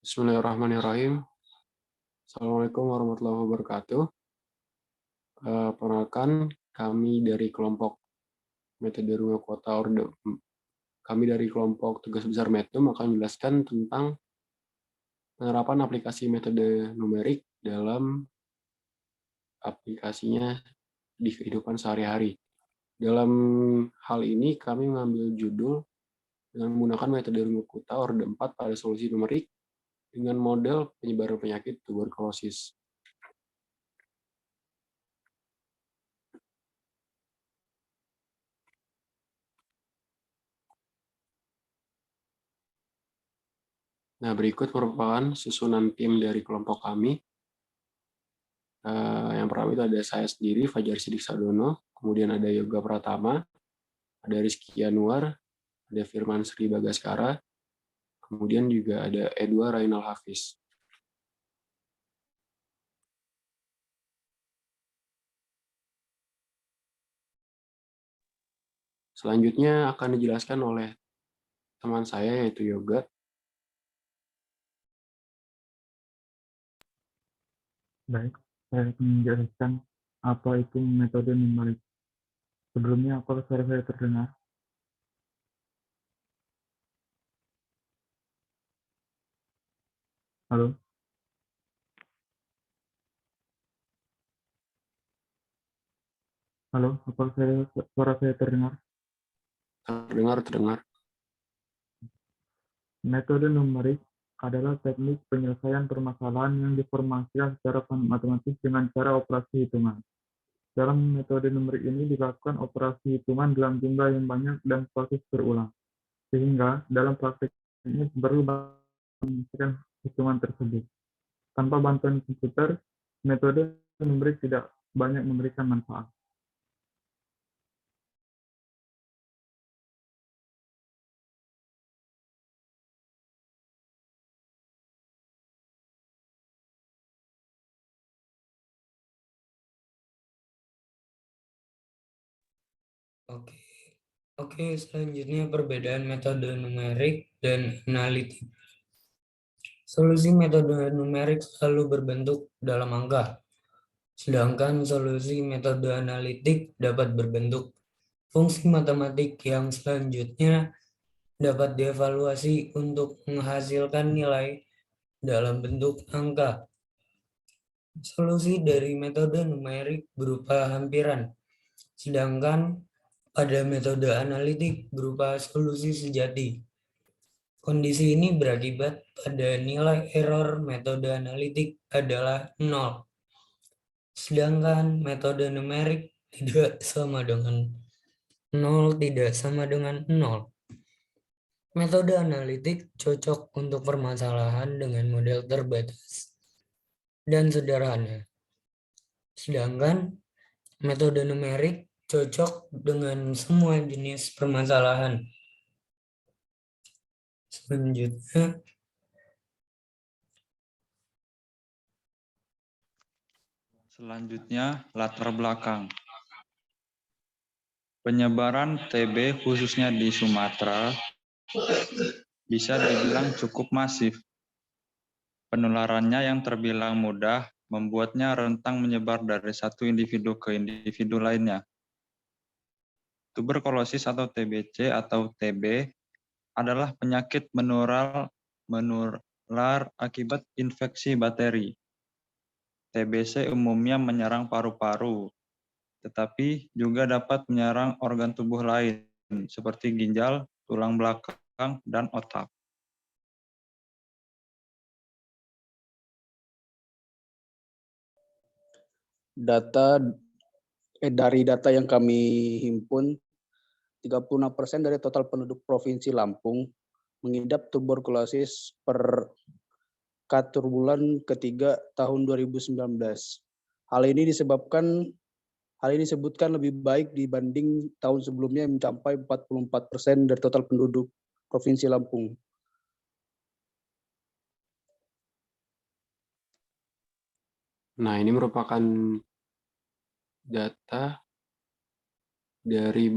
Bismillahirrahmanirrahim. Assalamualaikum warahmatullahi wabarakatuh. Perkenalkan, kami dari kelompok metode rumah kota Orde. Kami dari kelompok tugas besar Medum akan menjelaskan tentang penerapan aplikasi metode numerik dalam aplikasinya di kehidupan sehari-hari. Dalam hal ini, kami mengambil judul dengan menggunakan metode rumah kota Orde 4 pada solusi numerik dengan model penyebaran penyakit tuberkulosis. Nah, berikut merupakan susunan tim dari kelompok kami. Yang pertama itu ada saya sendiri, Fajar Sidik Sadono, kemudian ada Yoga Pratama, ada Rizky Yanuar, ada Firman Sri Bagaskara, kemudian juga ada Edward Rainal Hafiz. Selanjutnya akan dijelaskan oleh teman saya yaitu Yoga. Baik, saya akan menjelaskan apa itu metode numerik. Sebelumnya, apakah suara saya terdengar? Halo? Halo, apakah suara saya terdengar? Terdengar. Metode numerik adalah teknik penyelesaian permasalahan yang diformasikan secara matematis dengan cara operasi hitungan. Dalam metode numerik ini dilakukan operasi hitungan dalam jumlah yang banyak dan proses berulang. Sehingga dalam praktik ini perlu menyelesaikan hitungan tersebut. Tanpa bantuan komputer, metode numerik tidak banyak memberikan manfaat. Oke, selanjutnya perbedaan metode numerik dan analitik. Solusi metode numerik selalu berbentuk dalam angka, sedangkan solusi metode analitik dapat berbentuk fungsi matematik yang selanjutnya dapat dievaluasi untuk menghasilkan nilai dalam bentuk angka. Solusi dari metode numerik berupa hampiran, sedangkan pada metode analitik berupa solusi sejati. Kondisi ini berakibat pada nilai error metode analitik adalah 0. Sedangkan metode numerik tidak sama dengan 0. Metode analitik cocok untuk permasalahan dengan model terbatas dan sederhana. Sedangkan metode numerik cocok dengan semua jenis permasalahan. Selanjutnya, latar belakang. Penyebaran TB khususnya di Sumatera bisa dibilang cukup masif. Penularannya yang terbilang mudah membuatnya rentang menyebar dari satu individu ke individu lainnya. Tuberkulosis atau TBC atau TB adalah penyakit menular akibat infeksi bakteri. TBC umumnya menyerang paru-paru, tetapi juga dapat menyerang organ tubuh lain seperti ginjal, tulang belakang, dan otak. Dari data yang kami himpun, 36% dari total penduduk Provinsi Lampung mengidap tuberkulosis per bulan ketiga tahun 2019. Hal ini disebutkan lebih baik dibanding tahun sebelumnya yang mencapai 44% dari total penduduk Provinsi Lampung. Nah, ini merupakan data dari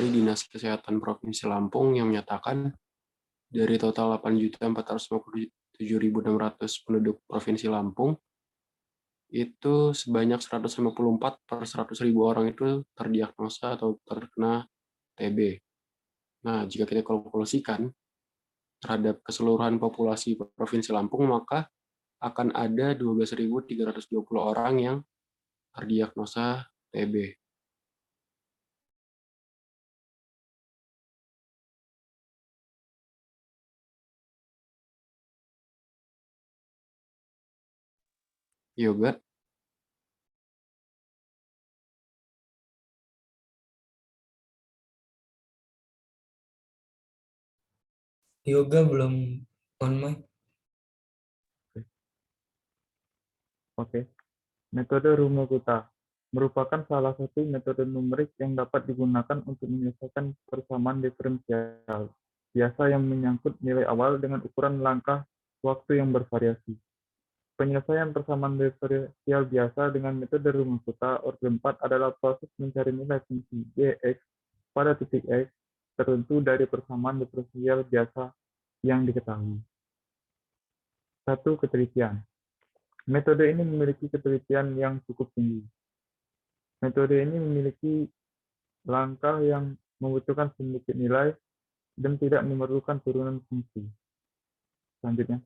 Dinas Kesehatan Provinsi Lampung yang menyatakan dari total 8.450.000 7.600 penduduk Provinsi Lampung, itu sebanyak 154 per 100.000 orang itu terdiagnosa atau terkena TB. Nah, jika kita kalkulasikan terhadap keseluruhan populasi Provinsi Lampung, maka akan ada 12.320 orang yang terdiagnosa TB. Yoga, Yoga belum on mic. Oke. Metode Runge-Kutta merupakan salah satu metode numerik yang dapat digunakan untuk menyelesaikan persamaan diferensial biasa yang menyangkut nilai awal dengan ukuran langkah waktu yang bervariasi. Penyelesaian persamaan diferensial biasa dengan metode Runge-Kutta orde 4 adalah proses mencari nilai fungsi Gx pada titik X tertentu dari persamaan diferensial biasa yang diketahui. 1. Ketelitian. Metode ini memiliki ketelitian yang cukup tinggi. Metode ini memiliki langkah yang membutuhkan sedikit nilai dan tidak memerlukan turunan fungsi. Selanjutnya,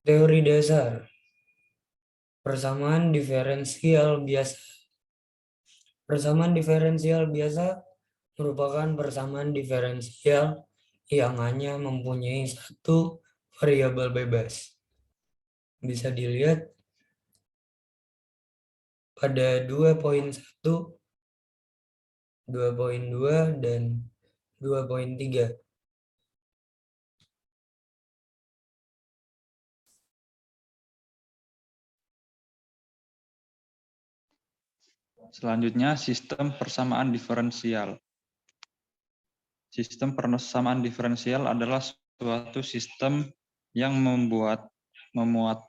Teori dasar persamaan diferensial biasa. Persamaan diferensial biasa merupakan persamaan diferensial yang hanya mempunyai satu variabel bebas. Bisa dilihat pada 2.1, 2.2, dan 2.3. Selanjutnya, sistem persamaan diferensial. Sistem persamaan diferensial adalah suatu sistem yang memuat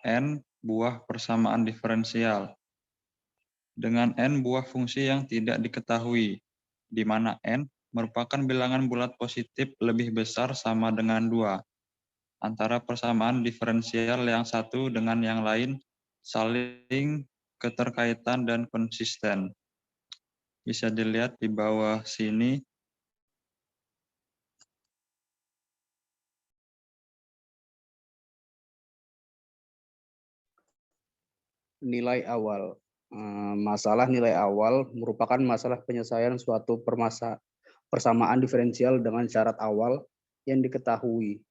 n buah persamaan diferensial dengan n buah fungsi yang tidak diketahui, di mana n merupakan bilangan bulat positif lebih besar sama dengan 2. Antara persamaan diferensial yang satu dengan yang lain saling keterkaitan dan konsisten. Bisa dilihat di bawah sini. Nilai awal. Masalah nilai awal merupakan masalah penyelesaian suatu persamaan diferensial dengan syarat awal yang diketahui.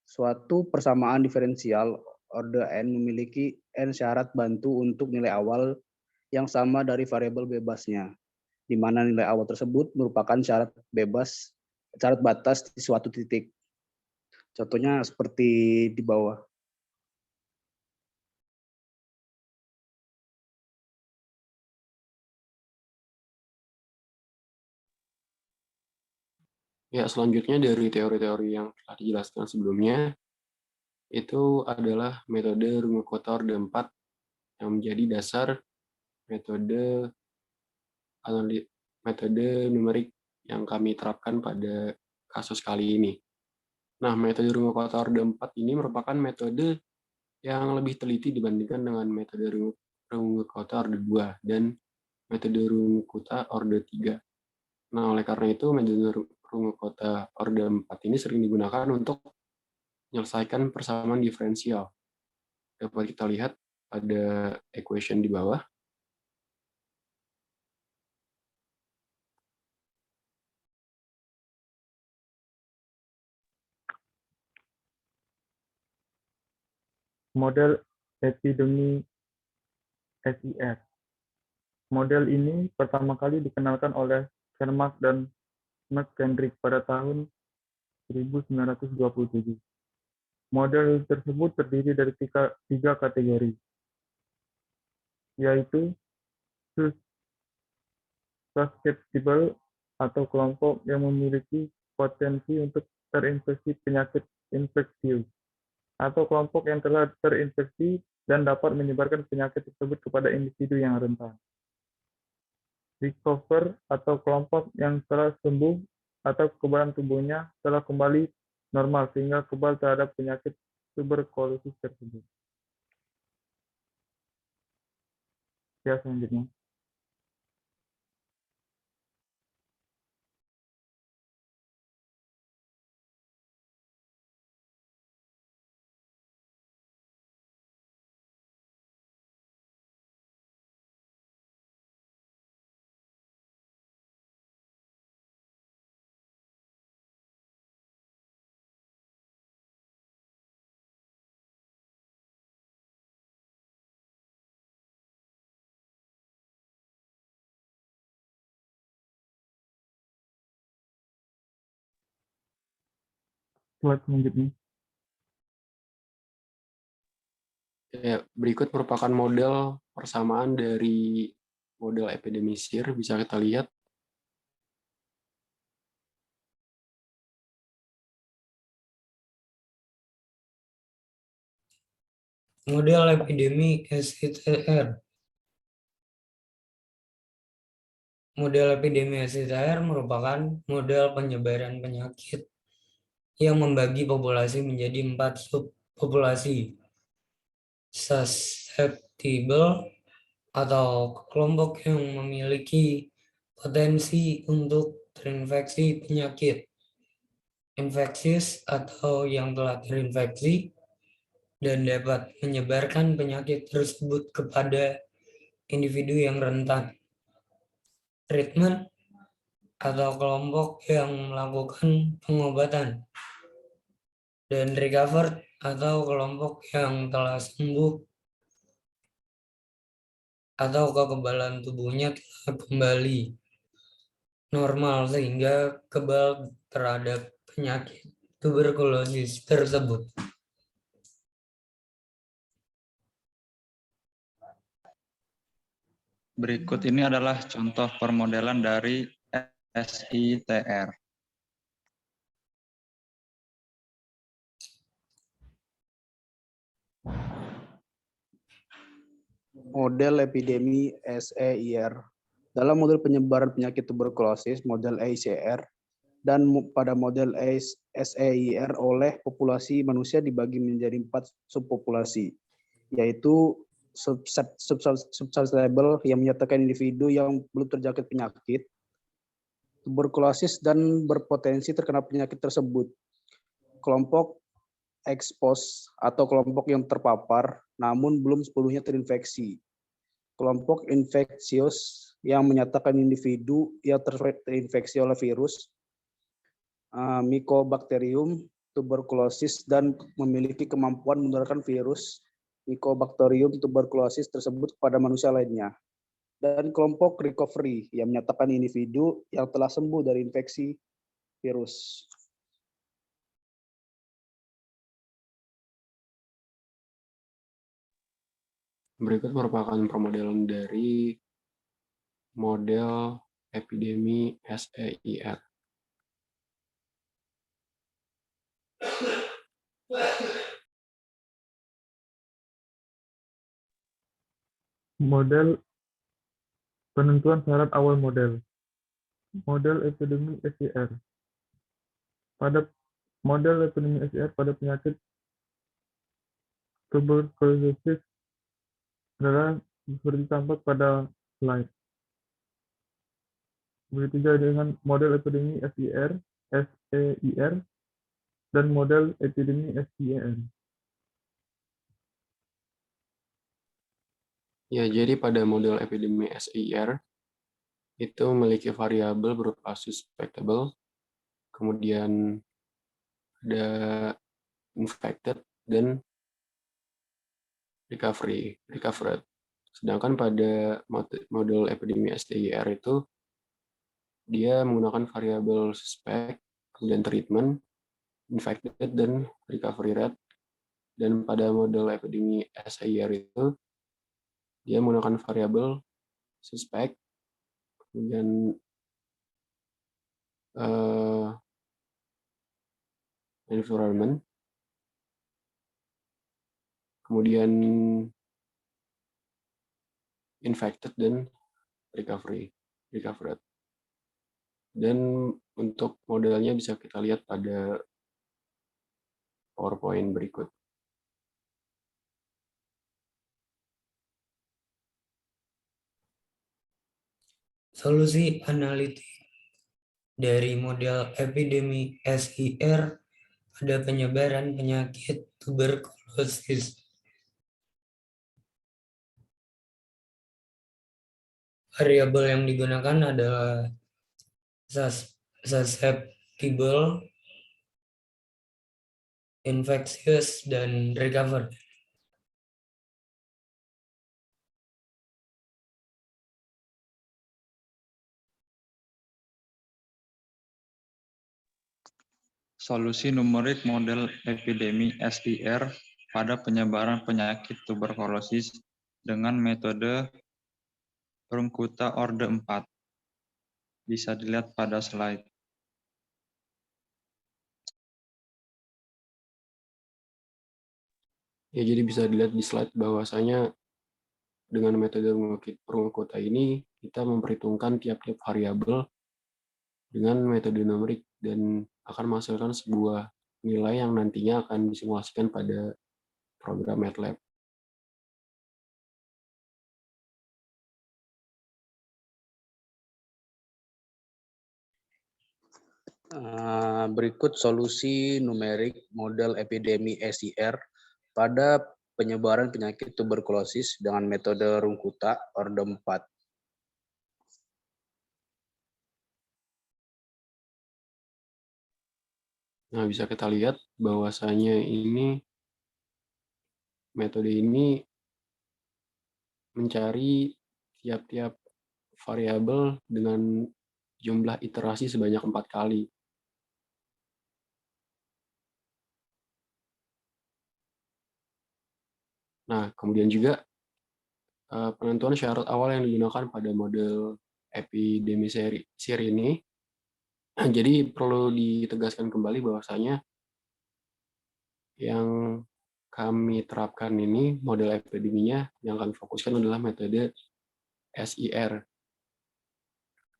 Suatu persamaan diferensial orde n memiliki n syarat bantu untuk nilai awal yang sama dari variabel bebasnya, di mana nilai awal tersebut merupakan syarat batas di suatu titik. Contohnya seperti di bawah. Ya, selanjutnya dari teori-teori yang telah dijelaskan sebelumnya, itu adalah metode Runge-Kutta orde 4 yang menjadi dasar metode numerik yang kami terapkan pada kasus kali ini. Nah, metode Runge-Kutta orde 4 ini merupakan metode yang lebih teliti dibandingkan dengan metode Runge-Kutta orde 2 dan metode Runge-Kutta orde 3. Nah, oleh karena itu metode Runge-Kutta orde 4 ini sering digunakan untuk menyelesaikan persamaan diferensial. Dapat kita lihat pada equation di bawah. model epidemi SIR. Model ini pertama kali dikenalkan oleh Kermack dan McKendrick pada tahun 1927. Model tersebut terdiri dari tiga kategori, yaitu susceptible atau kelompok yang memiliki potensi untuk terinfeksi penyakit infeksius, atau kelompok yang telah terinfeksi dan dapat menyebarkan penyakit tersebut kepada individu yang rentan. recover atau kelompok yang telah sembuh atau kekebalan tubuhnya telah kembali normal sehingga kebal terhadap penyakit tuberkulosis tersebut. Ya, selanjutnya. Slide selanjutnya. Ya, berikut merupakan model persamaan dari model epidemi SIR. Bisa kita lihat. Model epidemi SITR. Model epidemi SITR merupakan model penyebaran penyakit yang membagi populasi menjadi 4 subpopulasi. Susceptible atau kelompok yang memiliki potensi untuk terinfeksi penyakit. Infeksius atau yang telah terinfeksi dan dapat menyebarkan penyakit tersebut kepada individu yang rentan. Treatment atau kelompok yang melakukan pengobatan. Dan recovered atau kelompok yang telah sembuh atau kekebalan tubuhnya telah kembali normal sehingga kebal terhadap penyakit tuberkulosis tersebut. Berikut ini adalah contoh permodelan dari SITR. Model epidemi SEIR. Dalam model penyebaran penyakit tuberkulosis, model EICR, dan pada model SEIR oleh populasi manusia dibagi menjadi 4 subpopulasi, yaitu susceptible yang menyatakan individu yang belum terjangkit penyakit, tuberkulosis dan berpotensi terkena penyakit tersebut, kelompok expose atau kelompok yang terpapar namun belum sepenuhnya terinfeksi, kelompok infeksius yang menyatakan individu yang terinfeksi oleh virus, Mycobacterium tuberculosis dan memiliki kemampuan menularkan virus Mycobacterium tuberculosis tersebut kepada manusia lainnya, dan kelompok recovery yang menyatakan individu yang telah sembuh dari infeksi virus. Berikut merupakan permodelan dari model epidemi SEIR. Model penentuan syarat awal model. Model epidemi SIR. Pada model epidemi SIR pada penyakit tuberkulosis adalah seperti tampak pada slide. Begitu juga dengan model epidemi SEIR, dan model epidemi SIR. Ya, jadi pada model epidemi SEIR itu memiliki variabel berupa suspectable, kemudian ada infected dan recovered. Sedangkan pada model epidemi STIR itu dia menggunakan variabel suspect, kemudian treatment, infected, dan recovery rate. Dan pada model epidemi SIR itu dia menggunakan variabel suspect, kemudian environment, kemudian infected dan recovery. recovered. Dan untuk modelnya bisa kita lihat pada PowerPoint berikut. Solusi analitik dari model epidemi SIR pada penyebaran penyakit tuberkulosis. Variabel yang digunakan adalah susceptible, infectious, dan recovered. Solusi numerik model epidemi SIR pada penyebaran penyakit tuberkulosis dengan metode Runkuta Orde 4. Bisa dilihat pada slide. Ya, jadi bisa dilihat di slide bahwasanya dengan metode Runkuta ini kita memperhitungkan tiap-tiap variabel dengan metode numerik dan akan menghasilkan sebuah nilai yang nantinya akan disimulasikan pada program MATLAB. Berikut solusi numerik model epidemi SIR pada penyebaran penyakit tuberkulosis dengan metode Runkuta Orde 4. Nah, bisa kita lihat bahwasanya ini metode ini mencari tiap-tiap variabel dengan jumlah iterasi sebanyak 4 kali. Nah, kemudian juga penentuan syarat awal yang digunakan pada model epidemi SIR ini, jadi perlu ditegaskan kembali bahwasanya yang kami terapkan ini, model epideminya yang kami fokuskan adalah metode SIR.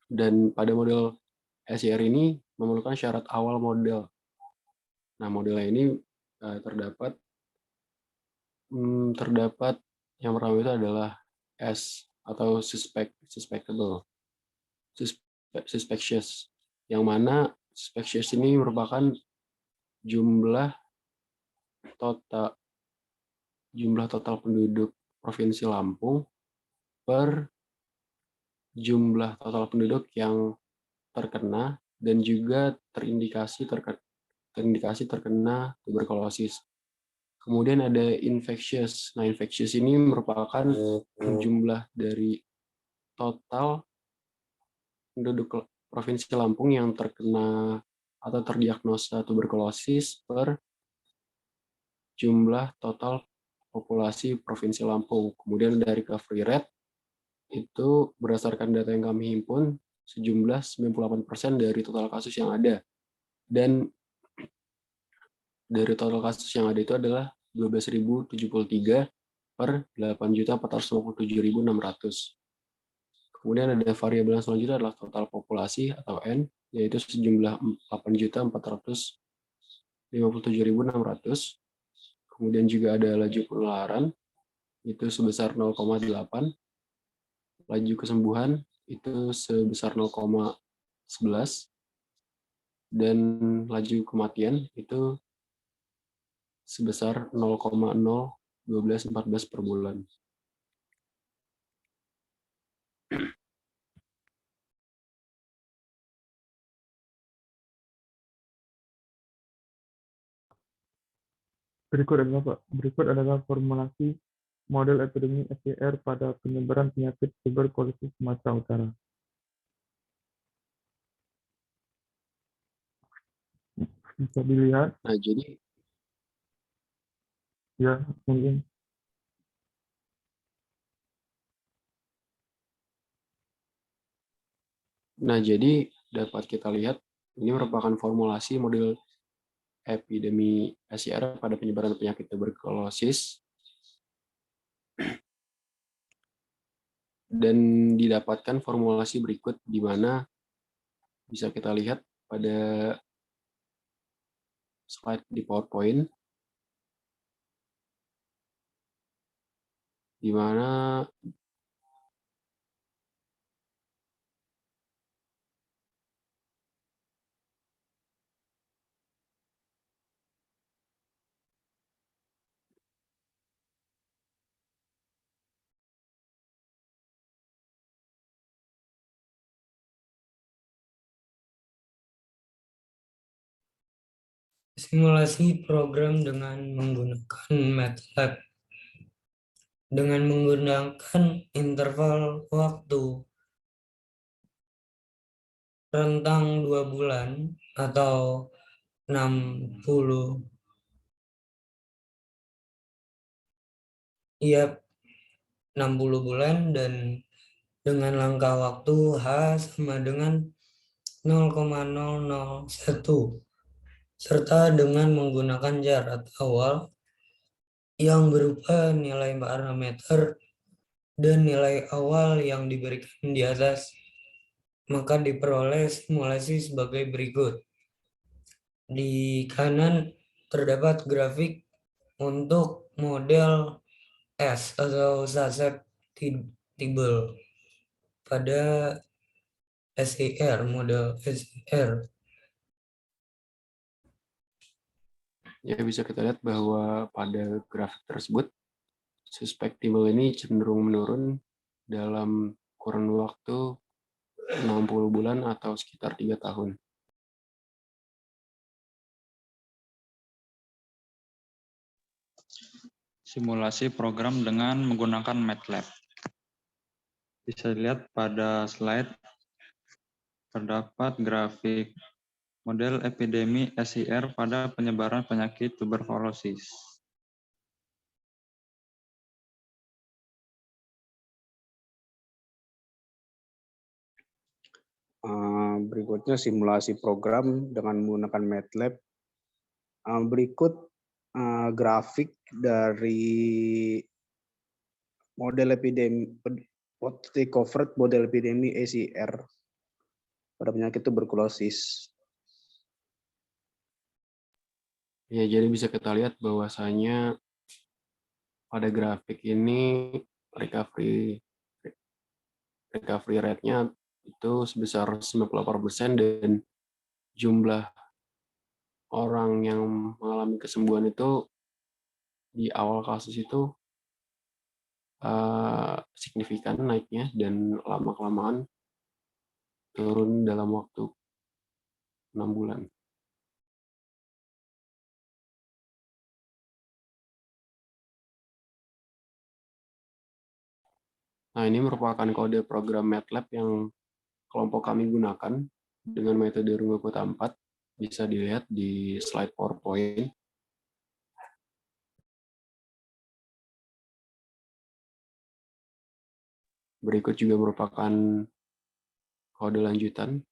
Dan pada model SIR ini memerlukan syarat awal model. Nah, modelnya ini terdapat yang pertama itu adalah S atau suspectable, suspicious, yang mana suspicious ini merupakan jumlah total penduduk Provinsi Lampung per jumlah total penduduk yang terkena dan juga terindikasi terkena tuberkulosis. Kemudian ada infectious. Nah, infectious ini merupakan jumlah dari total penduduk Provinsi Lampung yang terkena atau terdiagnosa tuberkulosis per jumlah total populasi Provinsi Lampung. Kemudian dari recovery rate itu berdasarkan data yang kami himpun sejumlah 98% dari total kasus yang ada. Dan dari total kasus yang ada itu adalah 12.073 per 8.457.600. Kemudian ada variabel yang selanjutnya adalah total populasi atau N, yaitu sejumlah 8.457.600. Kemudian juga ada laju penularan, itu sebesar 0,8. Laju kesembuhan itu sebesar 0,11. Dan laju kematian itu sebesar 0,01214 per bulan. Berikut adalah formulasi model epidemi SIR pada penyebaran penyakit tuberkulosis Sumatera Utara. Bisa dilihat, Nah, jadi ya mungkin. Nah, jadi dapat kita lihat ini merupakan formulasi model epidemi SIR pada penyebaran penyakit tuberkulosis. dan didapatkan formulasi berikut, di mana bisa kita lihat pada slide di PowerPoint, di mana Simulasi program dengan menggunakan MATLAB. Dengan menggunakan interval waktu rentang 2 bulan atau 60 bulan dan dengan langkah waktu H sama dengan 0,001 serta dengan menggunakan jarak awal yang berupa nilai parameter dan nilai awal yang diberikan di atas, maka diperoleh simulasi sebagai berikut. Di kanan terdapat grafik untuk model S atau susceptible pada SER, model SER. ya bisa kita lihat bahwa pada grafik tersebut, susceptible ini cenderung menurun dalam kurun waktu 60 bulan atau sekitar 3 tahun. Simulasi program dengan menggunakan MATLAB. Bisa dilihat pada slide terdapat grafik model epidemi SER pada penyebaran penyakit tuberkulosis. Berikutnya simulasi program dengan menggunakan MATLAB. Berikut grafik dari model epidemi covered model epidemi SER pada penyakit tuberkulosis. Ya, jadi bisa kita lihat bahwasanya pada grafik ini recovery rate-nya itu sebesar 98% dan jumlah orang yang mengalami kesembuhan itu di awal kasus itu signifikan naiknya dan lama-kelamaan turun dalam waktu 6 bulan. Nah, ini merupakan kode program MATLAB yang kelompok kami gunakan dengan metode Runge-Kutta 4. Bisa dilihat di slide PowerPoint. Berikut juga merupakan kode lanjutan.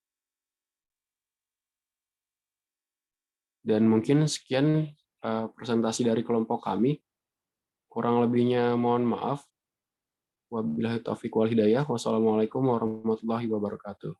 Dan mungkin sekian presentasi dari kelompok kami. Kurang lebihnya mohon maaf. Wabillahi taufiq wal hidayah. Wassalamualaikum warahmatullahi wabarakatuh.